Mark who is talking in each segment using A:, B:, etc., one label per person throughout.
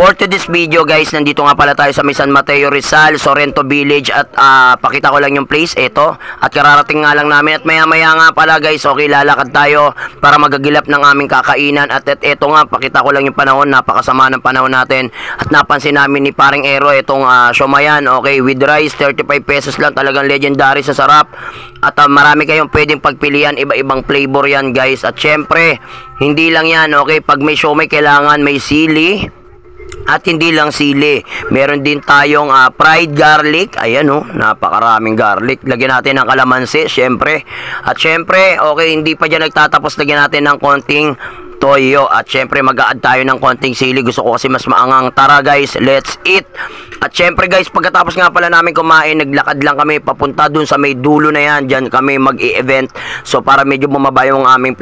A: For today's video guys, nandito nga pala tayo sa San Mateo Rizal, Sorrento Village at pakita ko lang yung place, ito. At kararating nga lang namin at maya maya nga pala guys, okay, lalakad tayo para magagilap ng aming kakainan. At ito nga, pakita ko lang yung panahon, napakasama ng panahon natin. At napansin namin ni Paring Ero itong siomayan, okay, with rice, 35 pesos lang, talagang legendary sa sarap. At marami kayong pwedeng pagpilian, iba-ibang flavor yan guys. At syempre, hindi lang yan, okay, pag may siomay kailangan may sili. At hindi lang sili, meron din tayong fried garlic. Ayan napakaraming garlic. Lagyan natin ng kalamansi, syempre. At syempre, okay, hindi pa dyan nagtatapos, lagyan natin ng konting toyo. At syempre, mag-a-add tayo ng konting sili. Gusto ko kasi mas maangang. Tara guys, let's eat. At syempre guys, pagkatapos nga pala namin kumain, naglakad lang kami papunta dun sa may dulo na yan. Dyan kami mag-i-event. So para medyo bumaba yung aming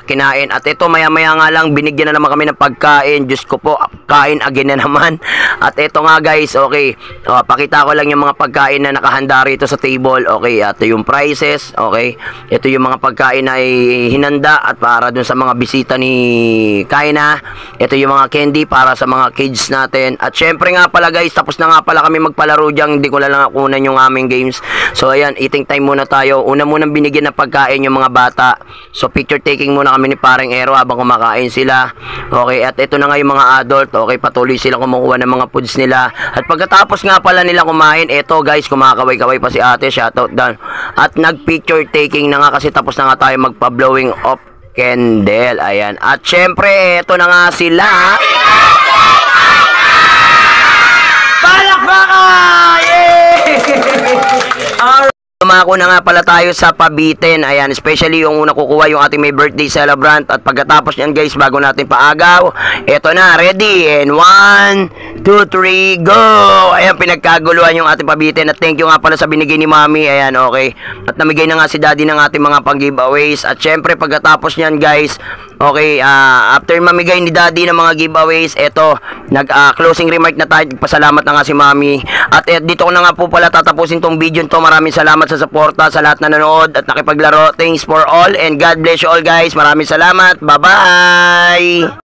A: kinain. At ito, maya maya nga lang, binigyan na naman kami ng pagkain. Diyos ko po, kain again na naman. At ito nga guys, okay, pakita ko lang yung mga pagkain na nakahanda rito sa table. Okay, ito yung prices. Okay, ito yung mga pagkain na hinanda at para dun sa mga bisita ni Kaina. Ito yung mga candy para sa mga kids natin. At syempre nga pala guys, tapos na nga pala kami magpalaro dyan. Hindi ko lang kunan yung aming games. So ayan, eating time muna tayo. Una munang binigyan ng pagkain yung mga bata. So picture taking muna kami ni Paring Ero habang kumakain sila. Okay, at ito na nga yung mga adult. Okay, patuloy silang kumukuha ng mga foods nila. At pagkatapos nga pala nila kumain, eto guys, kumakaway-kaway pa si ate. Shoutout down. At nag-picture taking na nga kasi tapos na nga tayo magpa-blowing off candle. Ayan. At syempre, eto na nga sila. Palakpakan! Yay! Alright. Tumako na nga pala tayo sa pabitin. Ayan, especially yung una kukuha yung ating may birthday celebrant. At pagkatapos nyan guys, bago natin paagaw, eto na, ready. And 1, 2, 3, go! Ayan, pinagkaguluhan yung ating pabitin. At thank you nga pala sa binigay ni Mami. Ayan, okay. At namigay na nga si Daddy ng ating mga pang-giveaways. At syempre, pagkatapos nyan guys, okay, after mamigay ni Daddy ng mga giveaways, eto, nag-closing remark na tayo. Pasalamat na nga si Mami. At dito ko na nga po pala tatapusin tong video to. Maraming salamat sa suporta sa lahat na nanood at nakipaglaro. Thanks for all and God bless you all guys. Maraming salamat. Bye-bye!